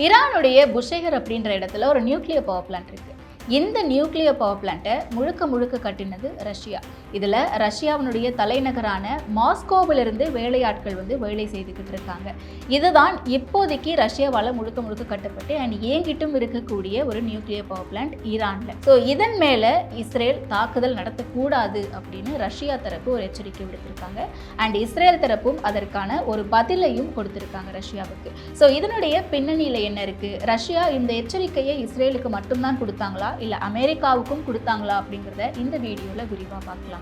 ஈரானுடைய புஷேகர் அப்படின்ற இடத்துல ஒரு நியூக்ளியர் பவர் பிளான்ட் இருக்கு. இந்த நியூக்ளியர் பவர் பிளான்ட்டை முழுக்க முழுக்க கட்டினது ரஷ்யா. இதில் ரஷ்யாவினுடைய தலைநகரான மாஸ்கோவிலிருந்து வேலையாட்கள் வேலை செய்துக்கிட்டு இருக்காங்க. இதுதான் இப்போதைக்கு ரஷ்யாவால் முழுக்க முழுக்க கட்டப்பட்டு இயங்கிட்டும் இருக்கக்கூடிய ஒரு நியூக்ளியர் பவர் பிளான்ட் ஈரானில். ஸோ இதன் மேலே இஸ்ரேல் தாக்குதல் நடத்தக்கூடாது அப்படின்னு ரஷ்யா தரப்பு ஒரு எச்சரிக்கை விடுத்திருக்காங்க. இஸ்ரேல் தரப்பும் அதற்கான ஒரு பதிலையும் கொடுத்திருக்காங்க ரஷ்யாவுக்கு. ஸோ இதனுடைய பின்னணியில் என்ன இருக்குது? ரஷ்யா இந்த எச்சரிக்கையை இஸ்ரேலுக்கு மட்டும்தான் கொடுத்தாங்களா, இல்லை அமெரிக்காவுக்கும் கொடுத்தாங்களா அப்படிங்கிறத இந்த வீடியோவில் விரிவாக பார்க்கலாம்.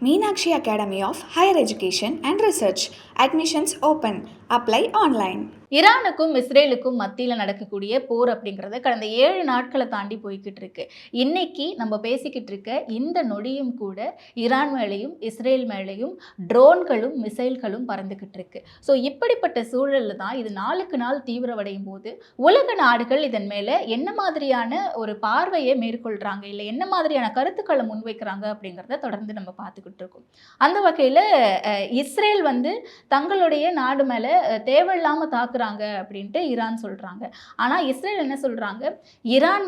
Meenakshi Academy of Higher Education and Research. Admissions open. Apply online. ஈரானுக்கும் இஸ்ரேலுக்கும் மத்தியில் நடக்கக்கூடிய போர் அப்படிங்கிறத கடந்த 7 நாட்களை தாண்டி போய்கிட்டு இருக்கு. இன்னைக்கு நம்ம பேசிக்கிட்டு இருக்க இந்த நொடியும் கூட ஈரான் மேலேயும் இஸ்ரேல் மேலேயும் ட்ரோன்களும் மிசைல்களும் பறந்துக்கிட்டு இருக்கு. ஸோ இப்படிப்பட்ட சூழலில் தான் இது நாளுக்கு நாள் தீவிரமடையும் போது உலக நாடுகள் இதன் மேலே என்ன மாதிரியான ஒரு பார்வையை மேற்கொள்கிறாங்க, இல்லை என்ன மாதிரியான கருத்துக்களை முன்வைக்கிறாங்க அப்படிங்கிறத தொடர்ந்து நம்ம பார்த்துக்கிட்டு இருக்கோம். அந்த வகையில் இஸ்ரேல் தங்களுடைய நாடு மேலே தேவையில்லாமல் தாக்குறாங்க அப்படின்ட்டு ஈரான் சொல்றாங்க. ஆனா இஸ்ரேல் என்ன சொல்றாங்க? ஈரான்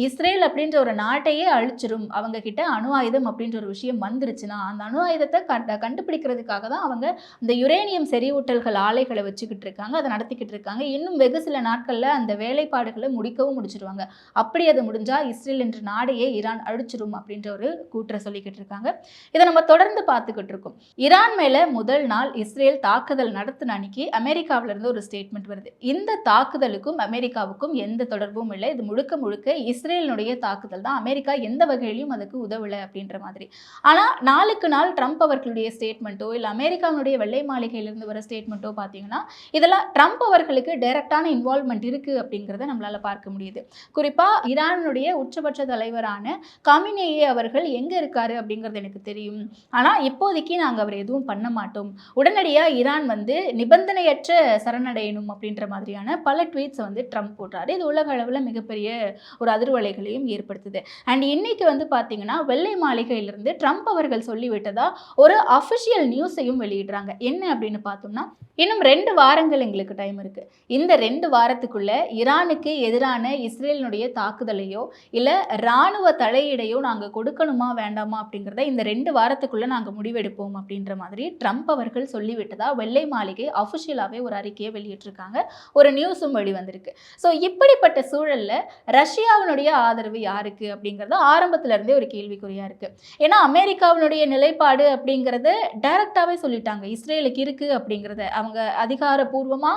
இஸ்ரேல் அப்படின்ற ஒரு நாட்டையே அழிச்சிரும், அவங்க கிட்ட அணு ஆயுதம் அப்படின்ற ஒரு விஷயம் வந்துருச்சுன்னா அந்த அணு ஆயுதத்தை கண்டுபிடிக்கிறதுக்காக தான் அவங்க இந்த யுரேனியம் செறிவூட்டல்கள் ஆலைகளை வச்சுக்கிட்டு இருக்காங்க, அதை நடத்திக்கிட்டு இருக்காங்க. இன்னும் வெகு சில நாட்கள்ல அந்த வேலைப்பாடுகளை முடிச்சிருவாங்க. அப்படி அது முடிஞ்சா இஸ்ரேல் என்ற நாடையே ஈரான் அழிச்சிரும் அப்படின்ற ஒரு கூற்றை சொல்லிக்கிட்டு இருக்காங்க. இதை நம்ம தொடர்ந்து பார்த்துக்கிட்டு இருக்கோம். ஈரான் மேல முதல் நாள் இஸ்ரேல் தாக்குதல் நடத்தின அன்னைக்கு அமெரிக்காவில இருந்து ஒரு ஸ்டேட்மெண்ட் வருது. இந்த தாக்குதலுக்கும் அமெரிக்காவுக்கும் எந்த தொடர்பும் இல்லை, இது முழுக்க முழுக்க இஸ்ரேலினுடைய தாக்குதல் தான், அமெரிக்கா எந்த வகையிலும் அதுக்கு உதவலை அப்படின்ற மாதிரி. ஆனா நாளுக்கு நாள் ட்ரம்ப் அவர்களுடைய ஸ்டேட்மெண்ட்டோ இல்லை அமெரிக்காவுடைய வெள்ளை மாளிகையிலிருந்து வர ஸ்டேட்மெண்ட்டோ பார்த்தீங்கன்னா இதெல்லாம் ட்ரம்ப் அவர்களுக்கு டைரக்டான இன்வால்வ்மெண்ட் இருக்கு அப்படிங்கிறத நம்மளால பார்க்க முடியுது. குறிப்பா ஈரானுடைய உச்சபட்ச தலைவரான காமினேயி அவர்கள் எங்க இருக்காரு அப்படிங்கிறது எனக்கு தெரியும், ஆனா இப்போதைக்கு நாங்கள் அவர் எதுவும் பண்ண மாட்டோம், உடனடியாக ஈரான் நிபந்தனையற்ற சரணடையணும் அப்படின்ற மாதிரியான பல ட்வீட்ஸ் ட்ரம்ப் போடுறாரு. இது உலக அளவில் மிகப்பெரிய ஒரு அதிர்வலைகளையும் ஏற்படுத்துது. இன்னைக்கு பார்த்தீங்கன்னா வெள்ளை மாளிகையிலிருந்து ட்ரம்ப் அவர்கள் சொல்லிவிட்டதா ஒரு அஃபிஷியல் நியூஸையும் வெளியிடுறாங்க. என்ன அப்படின்னு பார்த்தோம்னா, இன்னும் 2 வாரங்கள் எங்களுக்கு டைம் இருக்கு, இந்த 2 வாரத்துக்குள்ள ஈரானுக்கு எதிரான இஸ்ரேலினுடைய தாக்குதலையோ இல்லை இராணுவ தலையீடையோ நாங்கள் கொடுக்கணுமா வேண்டாமா அப்படிங்கிறத இந்த 2 வாரத்துக்குள்ள நாங்கள் முடிவெடுப்போம் அப்படின்ற மாதிரி ட்ரம்ப் அவர்கள் சொல்லிவிட்டதா வெள்ளை மாளிகை அஃபிஷியலாகவே ஒரு அறிக்கையை வெளியிட்டிருக்காங்க, ஒரு நியூஸும் வெளிவந்திருக்கு. ஸோ இப்படிப்பட்ட சூழல்ல ரஷ்யாவினுடைய ஆதரவு யாருக்கு அப்படிங்கிறது ஆரம்பத்துல இருந்தே ஒரு கேள்விக்குறியா இருக்கு. ஏன்னா அமெரிக்காவினுடைய நிலைப்பாடு அப்படிங்கிறது டைரக்டாவே சொல்லிட்டாங்க, இஸ்ரேலுக்கு இருக்கு அப்படிங்கிறத அவங்க அதிகாரப்பூர்வமா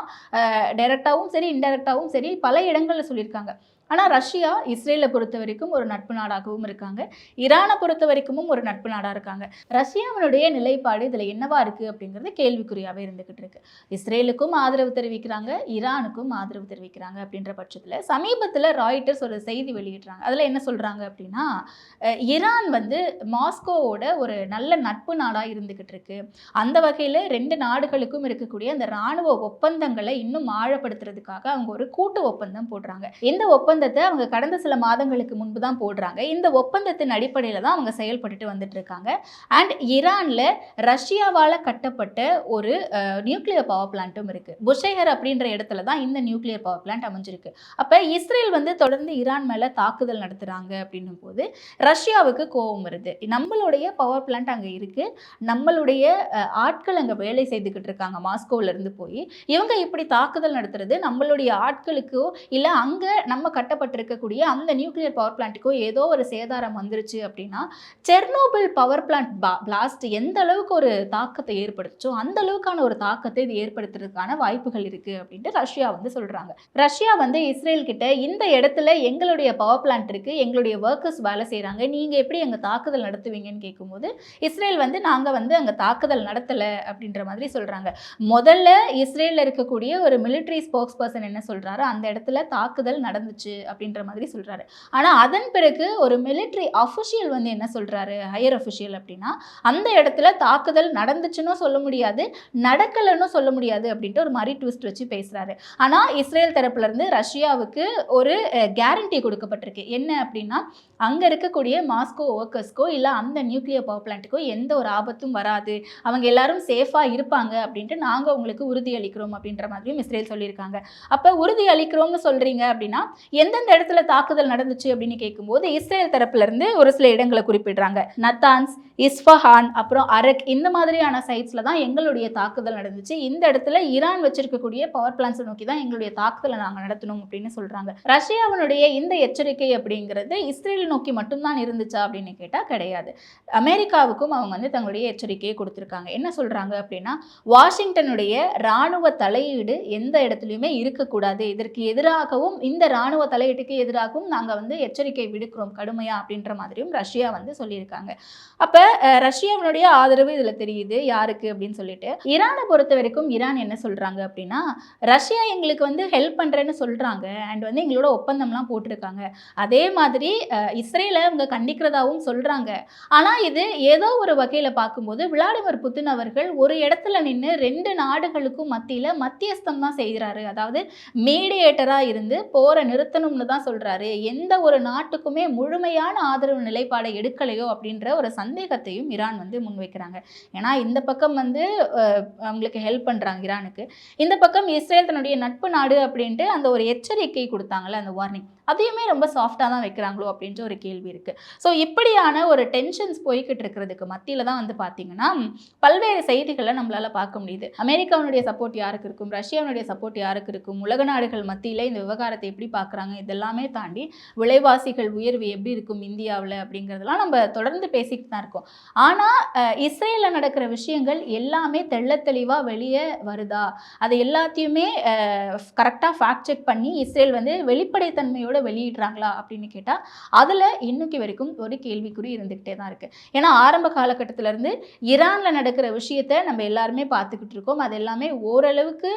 டைரக்டாவும் சரி இன்டைரக்டாவும் சரி பல இடங்கள்ல சொல்லியிருக்காங்க. ஆனால் ரஷ்யா இஸ்ரேலை பொறுத்த வரைக்கும் ஒரு நட்பு நாடாகவும் இருக்காங்க, ஈரானை பொறுத்த வரைக்கும் ஒரு நட்பு நாடாக இருக்காங்க. ரஷ்யாவினுடைய நிலைப்பாடு இதில் என்னவா இருக்குது அப்படிங்கிறது கேள்விக்குறியாகவே இருந்துக்கிட்டு இருக்கு. இஸ்ரேலுக்கும் ஆதரவு தெரிவிக்கிறாங்க, ஈரானுக்கும் ஆதரவு தெரிவிக்கிறாங்க. அப்படின்ற பட்சத்தில் சமீபத்தில் ராய்ட்டர்ஸ் ஒரு செய்தி வெளியிடுறாங்க. அதில் என்ன சொல்கிறாங்க அப்படின்னா, ஈரான் மாஸ்கோவோட ஒரு நல்ல நட்பு நாடாக இருந்துக்கிட்டு இருக்கு, அந்த வகையில் 2 நாடுகளுக்கும் இருக்கக்கூடிய அந்த இராணுவ ஒப்பந்தங்களை இன்னும் ஆழப்படுத்துறதுக்காக அவங்க ஒரு கூட்டு ஒப்பந்தம் போடுறாங்க. இந்த ஒப்பந்தத்தை அவங்க கடந்த சில மாதங்களுக்கு முன்பு தான் போடுறாங்க. இந்த ஒப்பந்தத்தின் அடிப்படையில் தான் அவங்க செயல்பட்டு வந்துட்டு இருக்காங்க. ஈரான்ல ரஷ்யாவால் கட்டப்பட்ட ஒரு நியூக்ளியர் பவர் பிளான்ட்டும் இருக்கு. புஷேகர் அப்படின்ற இடத்துல தான் இந்த நியூக்ளியர் பவர் பிளான்ட் அமைஞ்சிருக்கு. அப்ப இஸ்ரேல் தொடர்ந்து ஈரான் மேல தாக்குதல் நடத்துறாங்க அப்படின்னும் போது ரஷ்யாவுக்கு கோபம் வருது. நம்மளுடைய பவர் பிளான்ட் அங்க இருக்கு, நம்மளுடைய ஆட்கள் அங்க வேலை செய்துக்கிட்டு இருக்காங்க மாஸ்கோல இருந்து போய், இவங்க இப்படி தாக்குதல் நடத்துறது நம்மளுடைய ஆட்களுக்கோ இல்ல அங்க நம்ம கட்டப்பட்டிருக்கக்கூடிய அந்த நியூக்ளியர் பவர் பிளான்ட்டுக்கோ ஏதோ ஒரு சேதாரம் வந்துருச்சு அப்படின்னா செர்னோபில் பவர் பிளான்ட் பிளாஸ்ட் எந்த அளவுக்கு ஒரு தாக்கத்தை ஏற்படுத்துச்சோ அந்த அளவுக்கான ஒரு தாக்கத்தை இது ஏற்படுத்துறதுக்கான வாய்ப்புகள் இருக்கு அப்படின்ட்டு ரஷ்யா சொல்றாங்க. ரஷ்யா இஸ்ரேல் கிட்ட இந்த இடத்துல எங்களுடைய பவர் பிளான்ட் இருக்கு, எங்களுடைய ஒர்க்கர்ஸ் வேலை செய்யறாங்க, நீங்க எப்படி எங்க தாக்குதல் நடத்துவீங்கன்னு கேட்கும்போது இஸ்ரேல் நாங்க அங்க தாக்குதல் நடத்தல அப்படின்ற மாதிரி சொல்றாங்க. முதல்ல இஸ்ரேல்ல இருக்கக்கூடிய ஒரு மிலிட்டரி ஸ்போக்ஸ் பர்சன் என்ன சொல்றாரு, அந்த இடத்துல தாக்குதல் நடந்துச்சு, அப்படின்ற மாதிரி சொல்றாரு. ஆனா அதன் பிறகு ஒரு மிலிட்டரி அஃபிஷியல் வந்து என்ன சொல்றாரு, ஹையர் அஃபிஷியல் அப்படின்னா, அந்த இடத்துல தாக்குதல் நடந்துச்சுன்னு சொல்ல முடியாது, நடக்கலன்னு சொல்ல முடியாது அப்படின்ட்டு ஒரு மாதிரி ட்விஸ்ட் வச்சு பேசுறாரு. ஆனா இஸ்ரேல் தரப்புல இருந்து ரஷ்யாவுக்கு ஒரு கேரண்டி கொடுக்கப்பட்டிருக்கு. என்ன அப்படின்னா, அங்க இருக்கக்கூடிய மாஸ்கோ ஒர்க்கர்ஸ்க்கோ இல்ல அந்த நியூக்ளியர் பவர் பிளான்ட்டுக்கோ எந்த ஒரு ஆபத்தும் வராது, அவங்க எல்லாரும் சேஃபா இருப்பாங்க அப்படின்ட்டு நாங்க உங்களுக்கு உறுதி அளிக்கிறோம் அப்படின்ற மாதிரியும் இஸ்ரேல் சொல்லியிருக்காங்க. அப்ப உறுதி அளிக்கிறோம்னு சொல்றீங்க அப்படின்னா, எந்தெந்த இடத்துல தாக்குதல் நடந்துச்சு அப்படின்னு கேட்கும்போது இஸ்ரேல் தரப்புல இருந்து ஒரு சில இடங்களை குறிப்பிடுறாங்க. நத்தான்ஸ், இஸ்ஃபஹான், அப்புறம் அரக், இந்த மாதிரியான சைட்ஸ்ல தான் எங்களுடைய தாக்குதல் நடந்துச்சு. இந்த இடத்துல ஈரான் வச்சிருக்கக்கூடிய பவர் பிளான்ட்ஸை நோக்கி தான் எங்களுடைய தாக்குதலை நாங்கள் நடத்தணும் அப்படின்னு சொல்றாங்க. ரஷ்யாவினுடைய இந்த எச்சரிக்கை அப்படிங்கிறது இஸ்ரேல் நோக்கி மட்டும்தான் இருந்துச்சா அப்படின்னு கேட்டா கிடையாது. அமெரிக்காவுக்கும் அவங்க வந்து தங்களுடைய எச்சரிக்கையை கொடுத்திருக்காங்க. என்ன சொல்றாங்க அப்படின்னா, வாஷிங்டனுடைய ராணுவ தலையீடு எந்த இடத்துலையுமே இருக்கக்கூடாது, இதற்கு எதிராகவும் இந்த ராணுவ தலையீட்டுக்கு எதிராகவும் நாங்க வந்து எச்சரிக்கை விடுக்கிறோம் கடுமையா அப்படின்ற மாதிரியும் ரஷ்யா வந்து சொல்லியிருக்காங்க. அப்ப ரஷ்யாவினுடைய ஆதரவு இதுல தெரியுது யாருக்கு அப்படின்னு சொல்லிட்டு. ஈரானை பொறுத்த வரைக்கும் ஈரான் என்ன சொல்றாங்க அப்படின்னா, ரஷ்யா எங்களுக்கு வந்து ஹெல்ப் பண்றேன்னு சொல்றாங்க அண்ட் வந்து எங்களோட ஒப்பந்தம்லாம் போட்டிருக்காங்க. அதே மாதிரி இஸ்ரேலை அவங்க கண்டிக்கிறதாவும் சொல்றாங்க. ஆனா இது ஏதோ ஒரு வகையில பார்க்கும்போது விளாடிமிர் புட்டின் அவர்கள் ஒரு இடத்துல நின்று 2 நாடுகளுக்கும் மத்தியில மத்தியஸ்தம் தான் செய்கிறாரு. அதாவது மீடியேட்டரா இருந்து போரை நிறுத்தணும்னு தான் சொல்றாரு. எந்த ஒரு நாட்டுக்குமே முழுமையான ஆதரவு நிலைப்பாடை எடுக்கலையோ அப்படின்ற ஒரு சந்தேகத்தையும் ஈரான் வந்து முன்வைக்கிறாங்க. ஏன்னா இந்த பக்கம் வந்து அவங்களுக்கு ஹெல்ப் பண்றாங்க ஈரானுக்கு, இந்த பக்கம் இஸ்ரேல் தன்னுடைய நட்பு நாடு அப்படின்ட்டு அந்த ஒரு எச்சரிக்கை கொடுத்தாங்கல்ல, அந்த வார்னிங், அதையுமே ரொம்ப சாஃப்டாக தான் வைக்கிறாங்களோ அப்படின்ற ஒரு கேள்வி இருக்குது. ஸோ இப்படியான ஒரு டென்ஷன்ஸ் போய்கிட்டு இருக்கிறதுக்கு மத்தியில் தான் வந்து பார்த்தீங்கன்னா பல்வேறு செய்திகளை நம்மளால் பார்க்க முடியுது. அமெரிக்காவுடைய சப்போர்ட் யாருக்கு இருக்கும், ரஷ்யாவுடைய சப்போர்ட் யாருக்கு இருக்கும், உலக நாடுகள் மத்தியில் இந்த விவகாரத்தை எப்படி பார்க்குறாங்க, இதெல்லாமே தாண்டி விலைவாசிகள் உயர்வு எப்படி இருக்கும் இந்தியாவில் அப்படிங்கிறதெல்லாம் நம்ம தொடர்ந்து பேசிக்கிட்டு தான் இருக்கோம். ஆனால் இஸ்ரேலில் நடக்கிற விஷயங்கள் எல்லாமே தெள்ள தெளிவாக வெளியே வருதா, அதை எல்லாத்தையுமே கரெக்டாக ஃபேக்ட் செக் பண்ணி இஸ்ரேல் வந்து வெளிப்படைத்தன்மையோட வெளியிடுறாங்களா அப்படின்னு கேட்டால் அதில் இன்னைக்கு வரைக்கும் ஒரு கேள்விக்குறி இருந்துகிட்டே தான் இருக்குது. ஏன்னா ஆரம்ப காலகட்டத்திலேருந்து ஈரானில் நடக்கிற விஷயத்தை நம்ம எல்லாருமே பார்த்துக்கிட்டு இருக்கோம். அது எல்லாமே ஓரளவுக்கு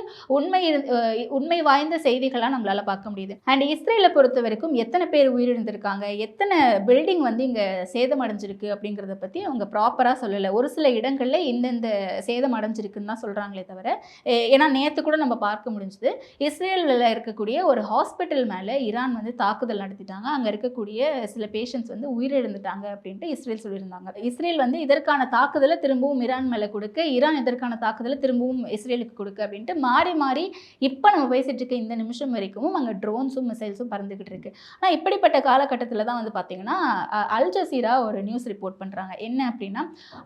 உண்மை வாய்ந்த செய்திகளாக நம்மளால் பார்க்க முடியுது. அண்ட் இஸ்ரேலை பொறுத்த வரைக்கும் எத்தனை பேர் உயிரிழந்திருக்காங்க, எத்தனை பில்டிங் வந்து இங்கே சேதம் அடைஞ்சிருக்கு அப்படிங்கிறத பற்றி அவங்க ப்ராப்பராக சொல்லலை. ஒரு சில இடங்களில் இந்தந்த சேதம் அடைஞ்சிருக்குன்னு தான் சொல்கிறாங்களே தவிர, ஏன்னா நேற்று கூட நம்ம பார்க்க முடிஞ்சது, இஸ்ரேலில் இருக்கக்கூடிய ஒரு ஹாஸ்பிட்டல் மேலே ஈரான் வந்து தாக்குதல் நடத்திட்டாங்க. அங்கே இருக்கக்கூடிய சில பேஷண்ட்ஸ் வந்து உயிரிழந்துட்டாங்க அப்படின்ட்டு இஸ்ரேல் சொல்லியிருந்தாங்க. இஸ்ரேல் வந்து இதற்கான தாக்குதலை திரும்பவும் ஈரான் மேலே கொடுக்க, ஈரான் இதற்கான தாக்குதலை திரும்பவும் இஸ்ரேலுக்கு கொடுக்க அப்படின்ட்டு மாறி மாறி இப்போ நம்ம பேசிட்டு இருக்க இந்த நிமிஷம் வரைக்கும் அங்கே ட்ரோன்ஸும் மிசைல்ஸும் பறந்துக்கிட்டு இருக்கு. ஆனால் இப்படிப்பட்ட காலகட்டத்தில் தான் வந்து பார்த்தீங்கன்னா அல் ஜசீரா ஒரு நியூஸ் ரிப்போர்ட் பண்ணுறாங்க. என்ன அப்படின்னா,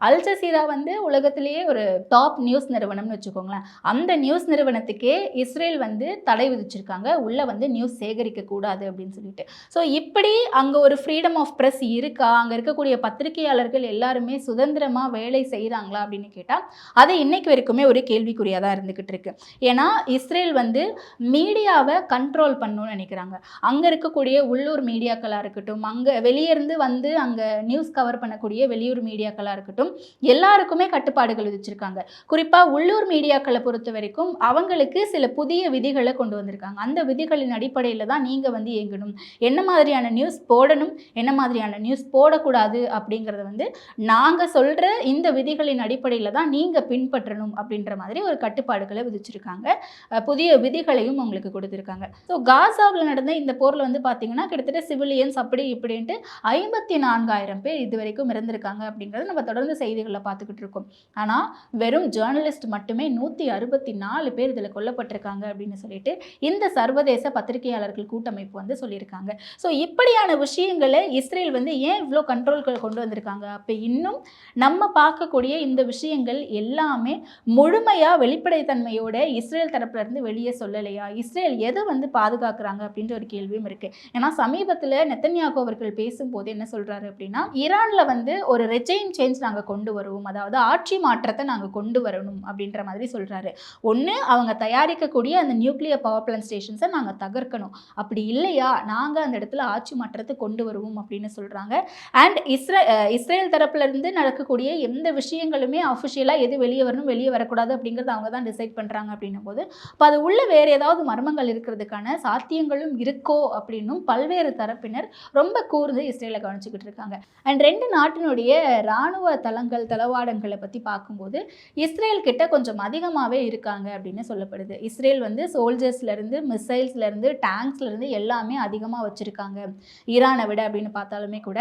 அல் ஜசீரா வந்து உலகத்திலேயே ஒரு டாப் நியூஸ் நிறுவனம்னு வச்சுக்கோங்களேன். அந்த நியூஸ் நிறுவனத்துக்கே இஸ்ரேல் வந்து தடை விதிச்சிருக்காங்க, உள்ள வந்து நியூஸ் சேகரிக்க கூடாது அப்படின்னு சொல்லிட்டு. ஸோ இப்படி அங்கே ஒரு ஃப்ரீடம் ஆஃப் ப்ரெஸ் இருக்கா, அங்கே இருக்கக்கூடிய பத்திரிகையாளர்கள் எல்லாருமே சுதந்திரமாக வேலை செய்கிறாங்களா அப்படின்னு கேட்டால் அது இன்னைக்கு வரைக்குமே ஒரு கேள்விக்குறியாக தான் இருந்துக்கிட்டு இருக்கு. ஏன்னா இஸ்ரேல் வந்து மீடியாவை கண்ட்ரோல் பண்ணணும்னு நினைக்கிறாங்க. அங்கே இருக்கக்கூடிய உள்ளூர் மீடியாக்களாக இருக்கட்டும், அங்கே வெளியிருந்து வந்து அங்கே நியூஸ் கவர் பண்ணக்கூடிய வெளியூர் மீடியாக்களாக இருக்கட்டும், எல்லாருக்குமே கட்டுப்பாடுகள் விதிச்சிருக்காங்க. குறிப்பாக உள்ளூர் மீடியாக்களை பொறுத்த வரைக்கும் அவங்களுக்கு சில புதிய விதிகளை கொண்டு வந்திருக்காங்க. அந்த விதிகளின் அடிப்படையில் தான் நீங்கள் வந்து இயங்கணும், என்ன மாதிரியான நியூஸ் போடணும், என்ன மாதிரியான நியூஸ் போடக்கூடாது அப்படிங்கிறத வந்து நாங்கள் சொல்கிற இந்த விதிகளின் அடிப்படையில் தான் நீங்கள் பின்பற்றணும் அப்படின்ற மாதிரி ஒரு கட்டுப்பாடுகளை விதிச்சிருக்காங்க. புதிய விதிகளையும் உங்களுக்கு கொடுத்துருக்காங்க. ஸோ காசாவில் நடந்த இந்த போரில் வந்து பார்த்தீங்கன்னா கிட்டத்தட்ட சிவிலியன்ஸ் அப்படி இப்படின்ட்டு 54,000 பேர் இது வரைக்கும் இறந்திருக்காங்க அப்படிங்கிறத நம்ம தொடர்ந்து செய்திகளில் பார்த்துக்கிட்டு இருக்கோம். ஆனால் வெறும் ஜேர்னலிஸ்ட் மட்டுமே 164 பேர் இதில் கொல்லப்பட்டிருக்காங்க அப்படின்னு சொல்லிட்டு இந்த சர்வதேச பத்திரிகையாளர்கள் கூட்டமைப்பு வந்து சொல்லியிருக்காங்க. ஸோ இப்படியான விஷயங்களை இஸ்ரேல் வந்து ஏன் இவ்வளோ கண்ட்ரோல்கள் கொண்டு வந்திருக்காங்க? அப்போ இன்னும் நம்ம பார்க்கக்கூடிய இந்த விஷயங்கள் எல்லாமே முழுமையாக வெளிப்படைத்தன்மையோட இஸ்ரேல் தரப்புல இருந்து வெளியே சொல்லலையா? இஸ்ரேல் எதை வந்து பாதுகாக்கிறாங்க அப்படின்ற ஒரு கேள்வியும் இருக்குது. ஏன்னா சமீபத்தில் நெத்தன்யாகு அவர்கள் பேசும்போது என்ன சொல்கிறாரு அப்படின்னா, ஈரானில் வந்து ஒரு ரெஜைம் சேஞ்ச் நாங்கள் கொண்டு வருவோம், அதாவது ஆட்சி மாற்றத்தை நாங்கள் கொண்டு வரணும் அப்படின்ற மாதிரி சொல்கிறாரு. ஒன்று அவங்க தயாரிக்கக்கூடிய அந்த நியூக்ளியர் பவர் பிளான்ட் ஸ்டேஷன்ஸை நாங்கள் தகர்க்கணும், அப்படி இல்லை இல்லையா நாங்கள் அந்த இடத்துல ஆட்சி மாற்றத்தை கொண்டு வருவோம் அப்படின்னு சொல்கிறாங்க. அண்ட் இஸ்ரேல் தரப்புல இருந்து நடக்கக்கூடிய எந்த விஷயங்களுமே அஃபிஷியலாக எது வெளியே வரணும் வெளியே வரக்கூடாது அப்படிங்கிறது அவங்க தான் டிசைட் பண்ணுறாங்க அப்படின்னும் போது இப்போ அது உள்ள வேறு ஏதாவது மர்மங்கள் இருக்கிறதுக்கான சாத்தியங்களும் இருக்கோ அப்படின்னும் பல்வேறு தரப்பினர் ரொம்ப கூர்ந்து இஸ்ரேலை கவனிச்சுக்கிட்டு இருக்காங்க. அண்ட் 2 நாட்டினுடைய இராணுவ தளவாடங்களை பற்றி பார்க்கும்போது இஸ்ரேல் கிட்ட கொஞ்சம் அதிகமாகவே இருக்காங்க அப்படின்னு சொல்லப்படுது. இஸ்ரேல் வந்து சோல்ஜர்ஸ்லேருந்து மிசைல்ஸ்லேருந்து டேங்க்ஸ்லேருந்து எல்லாமே அதிகமாக வச்சுருக்காங்க ஈரானை விட அப்படின்னு பார்த்தாலுமே கூட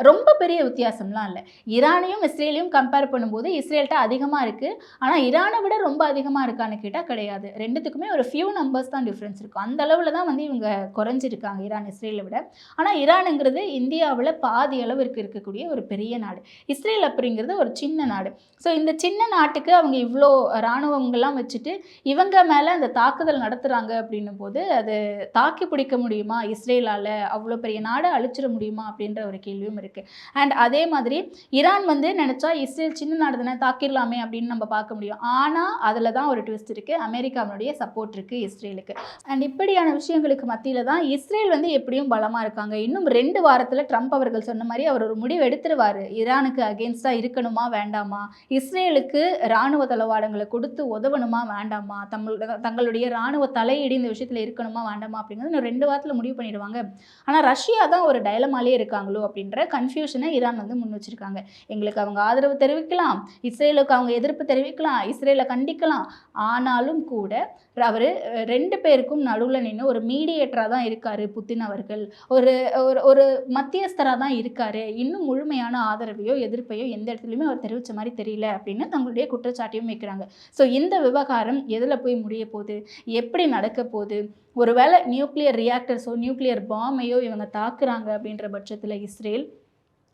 ரொம்ப பெரிய வித்தியாசம்லாம் இல்லை. ஈரானையும் இஸ்ரேலையும் கம்பேர் பண்ணும்போது இஸ்ரேல்கிட்ட அதிகமாக இருக்குது. ஆனால் ஈரானை விட ரொம்ப அதிகமாக இருக்கான்னு கேட்டால் கிடையாது. ரெண்டுத்துக்குமே ஒரு ஃபியூ நம்பர்ஸ் தான் டிஃப்ரென்ஸ் இருக்கும். அந்த அளவில் தான் வந்து இவங்க குறைஞ்சிருக்காங்க ஈரான் இஸ்ரேலை விட. ஆனால் ஈரானுங்கிறது இந்தியாவில் பாதி அளவிற்கு இருக்கக்கூடிய ஒரு பெரிய நாடு. இஸ்ரேல் அப்படிங்கிறது ஒரு சின்ன நாடு. ஸோ இந்த சின்ன நாட்டுக்கு அவங்க இவ்வளோ இராணுவங்கள்லாம் வச்சுட்டு இவங்க மேலே அந்த தாக்குதல் நடத்துகிறாங்க அப்படின்னும் போது அது தாக்கி பிடிக்க முடியுமா இஸ்ரேலால்? அவ்வளோ பெரிய நாடை அழிச்சிட முடியுமா அப்படின்ற ஒரு கேள்வியும் இருக்குது. அண்ட் அதே மாதிரி ஈரான் வந்து நினச்சா இஸ்ரேல் சின்ன நாடு தானே தாக்கிடலாமே அப்படின்னு நம்ம பார்க்க முடியும். ஆனால் அதில் தான் ஒரு ட்விஸ்ட் இருக்குது. அமெரிக்காவுடைய சப்போர்ட் இருக்குது இஸ்ரேலுக்கு. அண்ட் இப்படியான விஷயங்களுக்கு மத்தியில் தான் இஸ்ரேல் வந்து எப்படியும் பலமாக இருக்காங்க. இன்னும் 2 வாரத்தில் ட்ரம்ப் அவர்கள் சொன்ன மாதிரி அவர் ஒரு முடிவு எடுத்துருவார். ஈரானுக்கு அகெயின்ஸ்டாக இருக்கணுமா வேண்டாமா, இஸ்ரேலுக்கு இராணுவ தளவாடங்களை கொடுத்து உதவணுமா வேண்டாமா, தங்களுடைய இராணுவ தலையீடு இந்த விஷயத்தில் இருக்கணுமா வேண்டாமா அப்படிங்கிறது இன்னும் 2 வாரத்தில் முடிவு பண்ணிடுவாங்க. ஆனால் ரஷ்யா தான் ஒரு டைலமாலே இருக்காங்களோ அப்படின்ற கன்ஃபியூஷனை ஈரான் வந்து முன் வச்சிருக்காங்க. எங்களுக்கு அவங்க ஆதரவு தெரிவிக்கலாம், இஸ்ரேலுக்கு அவங்க எதிர்ப்பு தெரிவிக்கலாம், இஸ்ரேலை கண்டிக்கலாம். ஆனாலும் கூட அவர் 2 பேருக்கும் நடுவில் நின்று ஒரு மீடியேட்டராக தான் இருக்கார் புத்தின் அவர்கள். ஒரு ஒரு மத்தியஸ்தராக தான் இருக்கார். இன்னும் முழுமையான ஆதரவையோ எதிர்ப்பையோ எந்த இடத்துலையுமே அவர் தெரிவித்த மாதிரி தெரியல அப்படின்னு தங்களுடைய குற்றச்சாட்டையும் வைக்கிறாங்க. ஸோ இந்த விவகாரம் எதில் போய் முடிய போகுது, எப்படி நடக்க போகுது, ஒருவேளை நியூக்ளியர் ரியாக்டர்ஸோ நியூக்ளியர் பாமையோ இவங்க தாக்குறாங்க அப்படின்ற பட்சத்தில் இஸ்ரேல்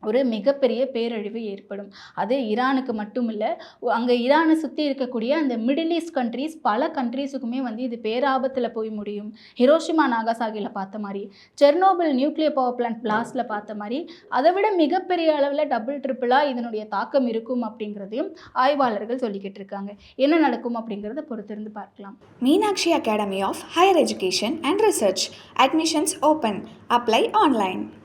ஒரு மிகப்பெரிய பேரழிவு ஏற்படும். அது ஈரானுக்கு மட்டும் இல்லை, அங்கே ஈரானை சுற்றி இருக்கக்கூடிய அந்த மிடில் ஈஸ்ட் கண்ட்ரீஸ் பல கண்ட்ரீஸுக்குமே வந்து இது பேராபத்தில் போய் முடியும். ஹிரோஷிமா நாகாசாகியில் பார்த்த மாதிரி, செர்னோபில் நியூக்ளியர் பவர் பிளான்ட் பிளாஸ்டில் பார்த்த மாதிரி அதை விட மிகப்பெரிய அளவில் டபுள் ட்ரிப்பிளாக இதனுடைய தாக்கம் இருக்கும் அப்படிங்கிறதையும் ஆய்வாளர்கள் சொல்லிக்கிட்டு இருக்காங்க. என்ன நடக்கும் அப்படிங்கிறத பொறுத்திருந்து பார்க்கலாம். Meenakshi academy of higher education and research. Admissions open. Apply online.